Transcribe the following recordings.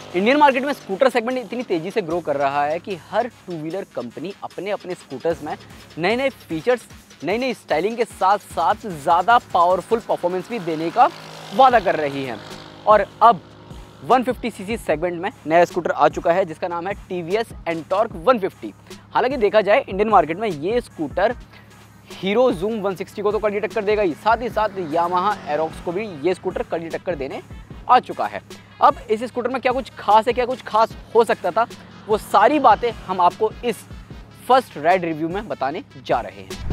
Indian market में scooter segment इतनी तेज़ी से ग्रो कर रहा है कि हर टू व्हीलर कंपनी अपने अपने स्कूटर्स में नए नए फीचर्स, नई नई स्टाइलिंग के साथ साथ ज़्यादा पावरफुल परफॉर्मेंस भी देने का वादा कर रही है। और अब 150 सीसी सेगमेंट में नया स्कूटर आ चुका है जिसका नाम है TVS एंटॉर्क 150। हालांकि देखा जाए इंडियन मार्केट में ये स्कूटर हीरो जूम 160 को तो कड़ी टक्कर देगा ही, साथ ही साथ यामाहा एरोक्स को भी ये स्कूटर कड़ी टक्कर देने आ चुका है। अब इस स्कूटर में क्या कुछ खास है, क्या कुछ खास हो सकता था, वो सारी बातें हम आपको इस फर्स्ट राइड रिव्यू में बताने जा रहे हैं।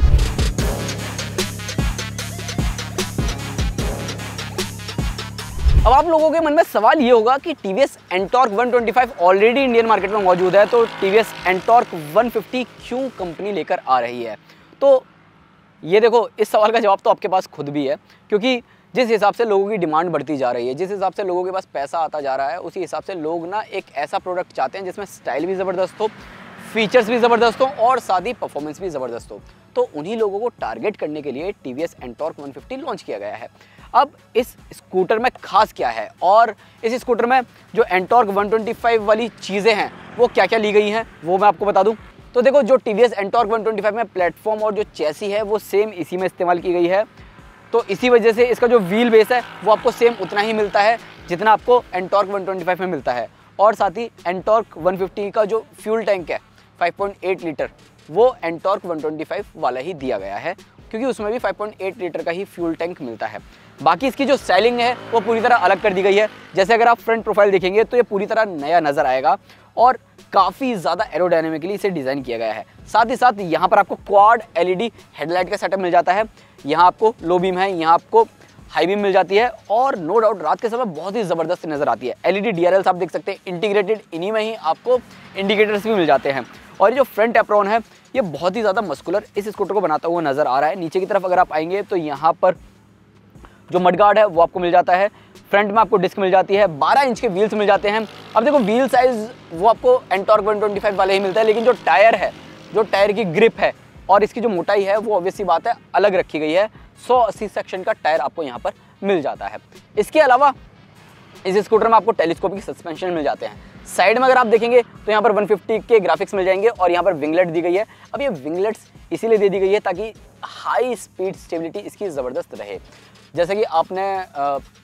अब आप लोगों के मन में सवाल ये होगा कि TVS Ntorq 125 already Indian market में मौजूद है, तो TVS एंटॉर्क 150 क्यों कंपनी लेकर आ रही है? तो ये देखो, इस सवाल का जवाब तो आपके पास खुद भी है, क्योंकि जिस हिसाब से लोगों की डिमांड बढ़ती जा रही है, जिस हिसाब से लोगों के पास पैसा आता जा रहा है, उसी हिसाब से लोग ना एक ऐसा प्रोडक्ट चाहते हैं जिसमें स्टाइल भी ज़बरदस्त हो, फीचर्स भी ज़बरदस्त हो और साथ ही परफॉर्मेंस भी ज़बरदस्त हो। तो उन्हीं लोगों को टारगेट करने के लिए TVS एंटॉर्क 150 लॉन्च किया गया है। अब इस स्कूटर में खास क्या है और इस स्कूटर में जो एंटॉर्क 125 वाली चीज़ें हैं वो क्या क्या ली गई हैं, वो मैं आपको बता दूं। तो देखो, जो TVS एंटॉर्क 125 में प्लेटफॉर्म और जो चैसी है वो सेम इसी में इस्तेमाल की गई है। तो इसी वजह से इसका जो व्हील बेस है वो आपको सेम उतना ही मिलता है जितना आपको एंटॉर्क 125 में मिलता है। और साथ ही एंटॉर्क 150 का जो फ्यूल टैंक है 5.8 लीटर, वो एंटॉर्क 125 वाला ही दिया गया है, क्योंकि उसमें भी 5.8 लीटर का ही फ्यूल टैंक मिलता है। बाकी इसकी जो स्टाइलिंग है वो पूरी तरह अलग कर दी गई है। जैसे अगर आप फ्रंट प्रोफाइल देखेंगे तो ये पूरी तरह नया नज़र आएगा और काफ़ी ज़्यादा एरोडायनेमिकली इसे डिज़ाइन किया गया है। साथ ही साथ यहाँ पर आपको क्वाड LED हेडलाइट का सेटअप मिल जाता है। यहाँ आपको लो बीम है, यहाँ आपको हाई बीम मिल जाती है और नो डाउट रात के समय बहुत ही ज़बरदस्त नज़र आती है। LED DRLs आप देख सकते हैं इंटीग्रेटेड, इन्हीं में ही आपको इंडिकेटर्स भी मिल जाते हैं। और ये जो फ्रंट एप्रॉन है ये बहुत ही ज़्यादा मस्कुलर इस स्कूटर को बनाता हुआ नज़र आ रहा है। नीचे की तरफ अगर आप आएंगे तो यहाँ पर जो मडगार्ड है वो आपको मिल जाता है। फ्रंट में आपको डिस्क मिल जाती है, 12 इंच के व्हील्स मिल जाते हैं। अब देखो, व्हील साइज़ वो आपको एंटॉर्क 125 वाले ही मिलता है, लेकिन जो टायर है, जो टायर की ग्रिप है और इसकी जो मोटाई है वो ऑब्वियस सी बात है अलग रखी गई है। 180 सेक्शन का टायर आपको यहाँ पर मिल जाता है। इसके अलावा इस स्कूटर में आपको टेलीस्कोपिक सस्पेंशन मिल जाते हैं। साइड में अगर आप देखेंगे तो यहाँ पर 150 के ग्राफिक्स मिल जाएंगे और यहाँ पर विंगलेट दी गई है। अब ये विंगलेट्स इसीलिए दे दी गई है ताकि हाई स्पीड स्टेबिलिटी इसकी ज़बरदस्त रहे। जैसे कि आपने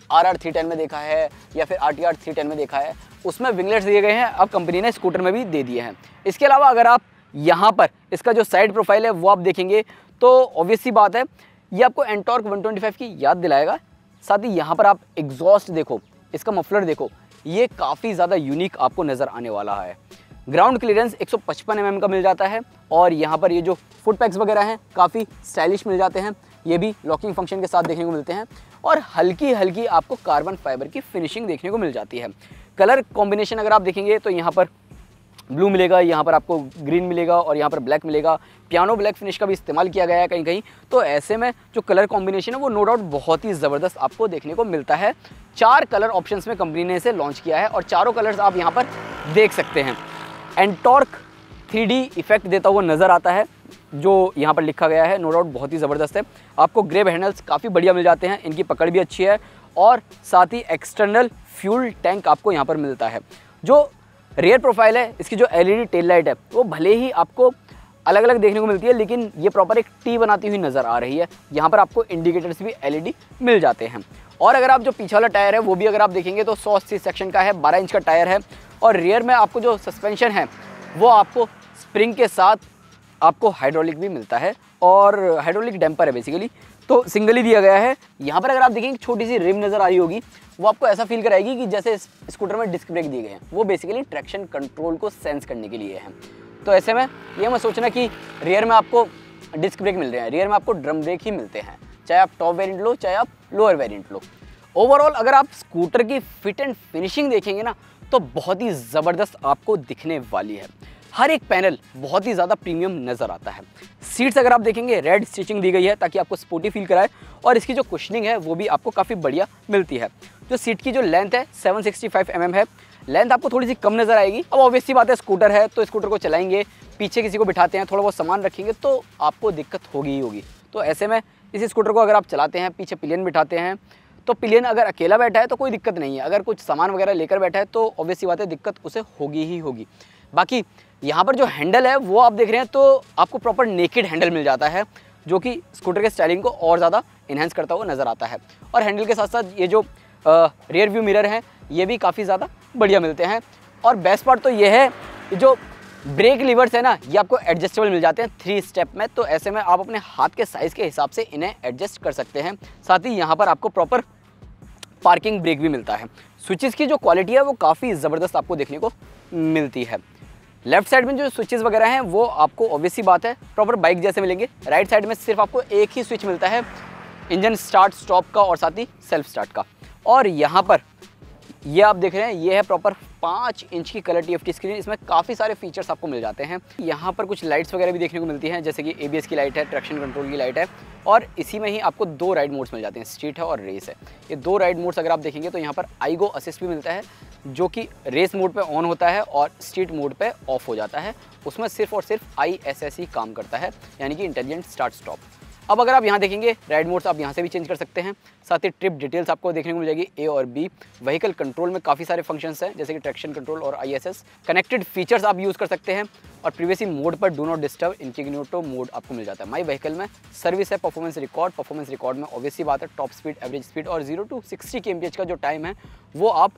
RR 310 में देखा है या फिर RTR 310 में देखा है, उसमें विंगलेट्स दिए गए हैं, अब कंपनी ने स्कूटर में भी दे दिए हैं। इसके अलावा अगर आप यहाँ पर इसका जो साइड प्रोफाइल है वो आप देखेंगे तो ऑब्वियस सी बात है ये आपको एंटॉर्क 125 की याद दिलाएगा। साथ ही यहाँ पर आप एग्जॉस्ट देखो, इसका मफलर देखो, ये काफ़ी ज़्यादा यूनिक आपको नज़र आने वाला है। ग्राउंड क्लियरेंस 155 mm का मिल जाता है और यहाँ पर ये जो फुट पैक्स वगैरह हैं काफ़ी स्टाइलिश मिल जाते हैं, ये भी लॉकिंग फंक्शन के साथ देखने को मिलते हैं और हल्की हल्की आपको कार्बन फाइबर की फिनिशिंग देखने को मिल जाती है। कलर कॉम्बिनेशन अगर आप देखेंगे तो यहाँ पर ब्लू मिलेगा, यहाँ पर आपको ग्रीन मिलेगा और यहाँ पर ब्लैक मिलेगा। पियानो ब्लैक फिनिश का भी इस्तेमाल किया गया है कहीं कहीं। तो ऐसे में जो कलर कॉम्बिनेशन है वो नो डाउट बहुत ही ज़बरदस्त आपको देखने को मिलता है। 4 कलर ऑप्शंस में कंपनी ने इसे लॉन्च किया है और चारों कलर्स आप यहाँ पर देख सकते हैं। एंटॉर्क 3D इफेक्ट देता हुआ नज़र आता है जो यहाँ पर लिखा गया है, नो डाउट बहुत ही ज़बरदस्त है। आपको ग्रेब हैंडल्स काफ़ी बढ़िया मिल जाते हैं, इनकी पकड़ भी अच्छी है और साथ ही एक्सटर्नल फ्यूल टैंक आपको यहाँ पर मिलता है। जो रियर प्रोफाइल है, इसकी जो LED टेल लाइट है वो भले ही आपको अलग अलग देखने को मिलती है, लेकिन ये प्रॉपर एक T बनाती हुई नज़र आ रही है। यहाँ पर आपको इंडिकेटर्स भी LED मिल जाते हैं। और अगर आप जो पीछे वाला टायर है वो भी अगर आप देखेंगे तो 180 सेक्शन का है, 12 इंच का टायर है और रियर में आपको जो सस्पेंशन है वो आपको स्प्रिंग के साथ आपको हाइड्रोलिक भी मिलता है और हाइड्रोलिक डैम्पर है बेसिकली, तो सिंगल ही दिया गया है। यहाँ पर अगर आप देखेंगे छोटी सी रिम नज़र आ रही होगी, वो आपको ऐसा फील कराएगी कि जैसे स्कूटर में डिस्क ब्रेक दिए गए हैं, वो बेसिकली ट्रैक्शन कंट्रोल को सेंस करने के लिए हैं। तो ऐसे में ये मत सोचना कि रियर में आपको डिस्क ब्रेक मिल रहे हैं, रियर में आपको ड्रम ब्रेक ही मिलते हैं, चाहे आप टॉप वेरिएंट लो चाहे आप लोअर वेरिएंट लो। ओवरऑल अगर आप स्कूटर की फिट एंड फिनिशिंग देखेंगे ना तो बहुत ही ज़बरदस्त आपको दिखने वाली है। हर एक पैनल बहुत ही ज़्यादा प्रीमियम नज़र आता है। सीट्स अगर आप देखेंगे रेड स्टिचिंग दी गई है ताकि आपको स्पोर्टी फील कराए और इसकी जो कुशनिंग है वो भी आपको काफ़ी बढ़िया मिलती है। जो सीट की जो लेंथ है 765 mm है, लेंथ आपको थोड़ी सी कम नज़र आएगी। अब ऑब्वियस सी बात है स्कूटर है तो स्कूटर को चलाएंगे, पीछे किसी को बिठाते हैं, थोड़ा बहुत सामान रखेंगे तो आपको दिक्कत होगी ही होगी। तो ऐसे में इस स्कूटर को अगर आप चलाते हैं, पीछे पिलियन बिठाते हैं तो पिलियन अगर अकेला बैठा है तो कोई दिक्कत नहीं है, अगर कुछ सामान वगैरह लेकर बैठा है तो ऑब्वियस सी बात है दिक्कत उसे होगी ही होगी। बाकी यहाँ पर जो हैंडल है वो आप देख रहे हैं तो आपको प्रॉपर नेकेड हैंडल मिल जाता है, जो कि स्कूटर के स्टाइलिंग को और ज़्यादा इन्हेंस करता हुआ नज़र आता है। और हैंडल के साथ साथ ये जो रियर व्यू मिरर हैं ये भी काफ़ी ज़्यादा बढ़िया मिलते हैं। और बेस्ट पार्ट तो ये है जो ब्रेक लीवर्स है ना, ये आपको एडजस्टेबल मिल जाते हैं 3 स्टेप में, तो ऐसे में आप अपने हाथ के साइज़ के हिसाब से इन्हें एडजस्ट कर सकते हैं। साथ ही यहाँ पर आपको प्रॉपर पार्किंग ब्रेक भी मिलता है। स्विचेस की जो क्वालिटी है वो काफ़ी ज़बरदस्त आपको देखने को मिलती है। लेफ्ट साइड में जो स्विचेस वगैरह हैं वो आपको ऑब्वियस सी बात है प्रॉपर बाइक जैसे मिलेंगे। राइट साइड में सिर्फ आपको एक ही स्विच मिलता है इंजन स्टार्ट स्टॉप का और साथ ही सेल्फ स्टार्ट का। और यहाँ पर ये आप देख रहे हैं ये है प्रॉपर 5 इंच की कलर TFT स्क्रीन, इसमें काफ़ी सारे फीचर्स आपको मिल जाते हैं। यहाँ पर कुछ लाइट्स वगैरह भी देखने को मिलती हैं, जैसे कि ABS की लाइट है, ट्रैक्शन कंट्रोल की लाइट है, और इसी में ही आपको 2 राइड मोड्स मिल जाते हैं, स्ट्रीट है और रेस है। ये 2 राइड मोड्स अगर आप देखेंगे तो यहाँ पर आईगो असिस्ट भी मिलता है, जो कि रेस मोड पे ऑन होता है और स्ट्रीट मोड पे ऑफ हो जाता है। उसमें सिर्फ और सिर्फ ISS ही काम करता है, यानी कि इंटेलिजेंट स्टार्ट स्टॉप। अब अगर आप यहाँ देखेंगे राइड मोड्स आप यहाँ से भी चेंज कर सकते हैं। साथ ही ट्रिप डिटेल्स आपको देखने को मिल जाएगी A और B। व्हीकल कंट्रोल में काफ़ी सारे फंक्शंस हैं, जैसे कि ट्रैक्शन कंट्रोल और ISS। कनेक्टेड फीचर्स आप यूज़ कर सकते हैं। और प्रीवियसली मोड पर do not disturb incognito mode आपको मिल जाता है। माई व्हीकल में सर्विस है परफॉर्मेंस रिकॉर्ड में ऑब्वियस सी बात है टॉप स्पीड, एवरेज स्पीड और 0 to 60 kmph का जो टाइम है वो आप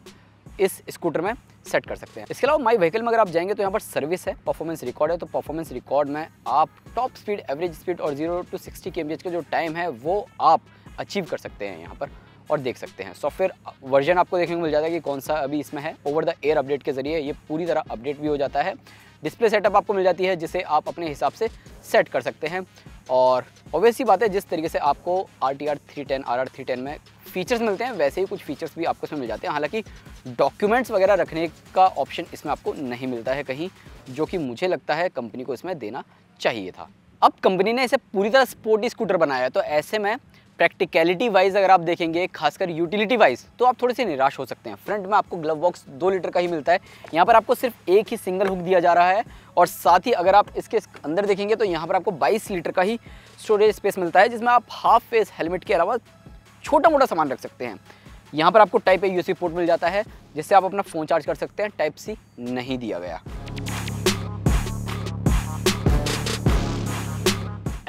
इस स्कूटर में सेट कर सकते हैं। इसके अलावा माई व्हीकल में अगर आप जाएंगे तो यहाँ पर सर्विस है, परफॉर्मेंस रिकॉर्ड है, तो परफॉर्मेंस रिकॉर्ड में आप टॉप स्पीड, एवरेज स्पीड और 0 to 60 kmph का जो टाइम है वो आप अचीव कर सकते हैं यहाँ पर और देख सकते हैं। सॉफ्टवेयर वर्जन आपको देखने को मिल जाता है कि कौन सा अभी इसमें है। ओवर द एयर अपडेट के जरिए ये पूरी तरह अपडेट भी हो जाता है। डिस्प्ले सेटअप आपको मिल जाती है जिसे आप अपने हिसाब से सेट कर सकते हैं। और ऑब्वियस सी बात है जिस तरीके से आपको RTR 310 RR 310 में फीचर्स मिलते हैं वैसे ही कुछ फीचर्स भी आपको इसमें मिल जाते हैं। हालांकि डॉक्यूमेंट्स वगैरह रखने का ऑप्शन इसमें आपको नहीं मिलता है कहीं, जो कि मुझे लगता है कंपनी को इसमें देना चाहिए था। अब कंपनी ने इसे पूरी तरह स्पोर्टी स्कूटर बनाया है, तो ऐसे में प्रैक्टिकलिटी वाइज अगर आप देखेंगे, खासकर यूटिलिटी वाइज, तो आप थोड़े से निराश हो सकते हैं। फ्रंट में आपको ग्लव बॉक्स 2 लीटर का ही मिलता है, यहाँ पर आपको सिर्फ एक ही सिंगल हुक दिया जा रहा है। और साथ ही अगर आप इसके अंदर देखेंगे तो यहाँ पर आपको 22 लीटर का ही स्टोरेज स्पेस मिलता है, जिसमें आप हाफ फेस हेलमेट के अलावा छोटा मोटा सामान रख सकते हैं। यहाँ पर आपको टाइप A USB पोर्ट मिल जाता है, जिससे आप अपना फ़ोन चार्ज कर सकते हैं। टाइप C नहीं दिया गया।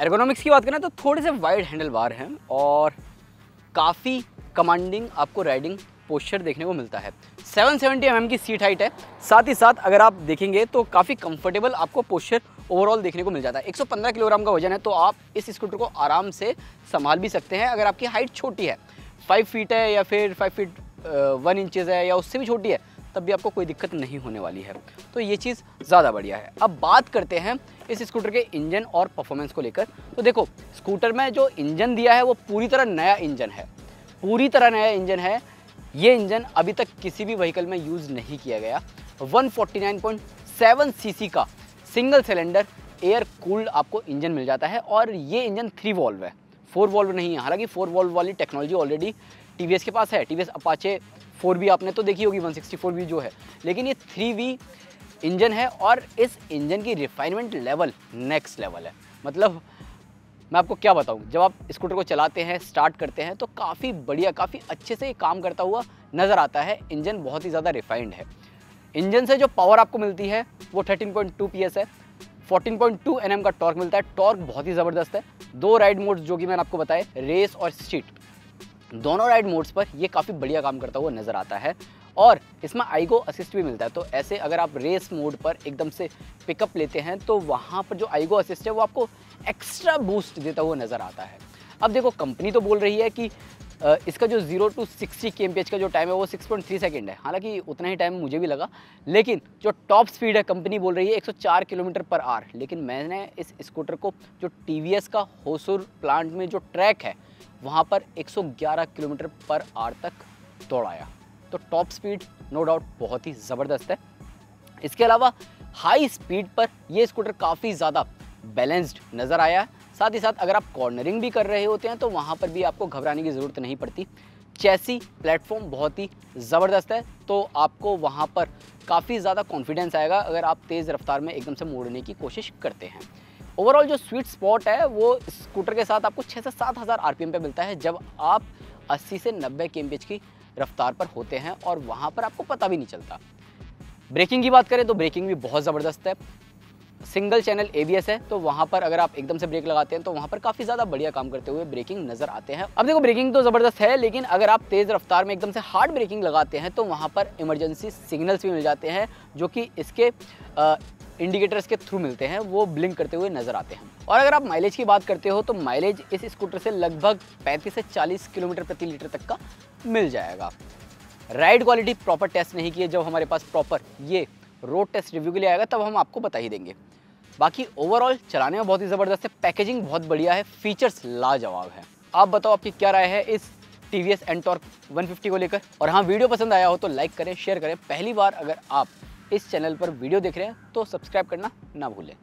एर्गोनॉमिक्स की बात करें तो थोड़े से वाइड हैंडल बार हैं और काफ़ी कमांडिंग आपको राइडिंग पोस्चर देखने को मिलता है। 770 mm की सीट हाइट है। साथ ही साथ अगर आप देखेंगे तो काफ़ी कंफर्टेबल आपको पोस्चर ओवरऑल देखने को मिल जाता है। 115 किलोग्राम का वजन है, तो आप इस स्कूटर को आराम से संभाल भी सकते हैं। अगर आपकी हाइट छोटी है, 5 फीट है या फिर 5 फीट 1 इंचेस है या उससे भी छोटी है, तब भी आपको कोई दिक्कत नहीं होने वाली है। तो ये चीज़ ज़्यादा बढ़िया है। अब बात करते हैं इस स्कूटर के इंजन और परफॉर्मेंस को लेकर। तो देखो, स्कूटर में जो इंजन दिया है वो पूरी तरह नया इंजन है, पूरी तरह नया इंजन है। ये इंजन अभी तक किसी भी व्हीकल में यूज़ नहीं किया गया। 149.7 सीसी का सिंगल सिलेंडर एयर कूल्ड आपको इंजन मिल जाता है। और ये इंजन 3 वॉल्व है, 4 वॉल्व नहीं है। हालांकि 4 वॉल्व वाली टेक्नोलॉजी ऑलरेडी TVS के पास है। TVS अपाचे 4V आपने तो देखी होगी, 164V जो है, लेकिन ये 3V इंजन है। और इस इंजन की रिफाइनमेंट लेवल नेक्स्ट लेवल है। मतलब मैं आपको क्या बताऊं, जब आप स्कूटर को चलाते हैं, स्टार्ट करते हैं, तो काफ़ी बढ़िया, काफ़ी अच्छे से काम करता हुआ नज़र आता है। इंजन बहुत ही ज़्यादा रिफाइंड है। इंजन से जो पावर आपको मिलती है वो 13.2 PS है। 14.2 Nm का टॉर्क मिलता है। टॉर्क बहुत ही ज़बरदस्त है। 2 राइड मोड्स जो कि मैंने आपको बताए, रेस और स्ट्रीट, दोनों राइड मोड्स पर ये काफ़ी बढ़िया काम करता हुआ नज़र आता है। और इसमें आईगो असिस्ट भी मिलता है, तो ऐसे अगर आप रेस मोड पर एकदम से पिकअप लेते हैं तो वहाँ पर जो आईगो असिस्ट है वो आपको एक्स्ट्रा बूस्ट देता हुआ नज़र आता है। अब देखो, कंपनी तो बोल रही है कि इसका जो 0 to 60 kmph का जो टाइम है वो 6.3 सेकेंड है। हालांकि उतना ही टाइम मुझे भी लगा, लेकिन जो टॉप स्पीड है कंपनी बोल रही है 104 km/h। लेकिन मैंने इस स्कूटर को जो TVS का होसूर प्लांट में जो ट्रैक है वहाँ पर 111 km/h तक दौड़ाया। तो टॉप स्पीड नो डाउट बहुत ही ज़बरदस्त है। इसके अलावा हाई स्पीड पर ये स्कूटर काफ़ी ज़्यादा बैलेंस्ड नज़र आया है। साथ ही साथ अगर आप कॉर्नरिंग भी कर रहे होते हैं तो वहाँ पर भी आपको घबराने की ज़रूरत नहीं पड़ती। चैसी प्लेटफॉर्म बहुत ही ज़बरदस्त है, तो आपको वहाँ पर काफ़ी ज़्यादा कॉन्फिडेंस आएगा अगर आप तेज़ रफ्तार में एकदम से मोड़ने की कोशिश करते हैं। ओवरऑल जो स्वीट स्पॉट है वो स्कूटर के साथ आपको 6 से 7 हज़ार RPM पे मिलता है। जब आप 80 से 90 kmph की रफ्तार पर होते हैं और वहाँ पर आपको पता भी नहीं चलता। ब्रेकिंग की बात करें तो ब्रेकिंग भी बहुत ज़बरदस्त है। सिंगल चैनल ABS है, तो वहाँ पर अगर आप एकदम से ब्रेक लगाते हैं तो वहाँ पर काफ़ी ज़्यादा बढ़िया काम करते हुए ब्रेकिंग नज़र आते हैं। अब देखो ब्रेकिंग तो ज़बरदस्त है, लेकिन अगर आप तेज़ रफ्तार में एकदम से हार्ड ब्रेकिंग लगाते हैं तो वहाँ पर इमरजेंसी सिग्नल्स भी मिल जाते हैं, जो कि इसके इंडिकेटर्स के थ्रू मिलते हैं, वो ब्लिंक करते हुए नज़र आते हैं। और अगर आप माइलेज की बात करते हो तो माइलेज इस स्कूटर से लगभग 35 से 40 किलोमीटर प्रति लीटर तक का मिल जाएगा। राइड क्वालिटी प्रॉपर टेस्ट नहीं किए, जब हमारे पास प्रॉपर ये रोड टेस्ट रिव्यू के लिए आएगा तब हम आपको बता ही देंगे। बाकी ओवरऑल चलाने में बहुत ही ज़बरदस्त है, पैकेजिंग बहुत बढ़िया है, फीचर्स लाजवाब है। आप बताओ आपकी क्या राय है इस TVS एंटॉर्क 150 को लेकर। और हाँ, वीडियो पसंद आया हो तो लाइक करें, शेयर करें। पहली बार अगर आप इस चैनल पर वीडियो देख रहे हैं तो सब्सक्राइब करना ना भूलें।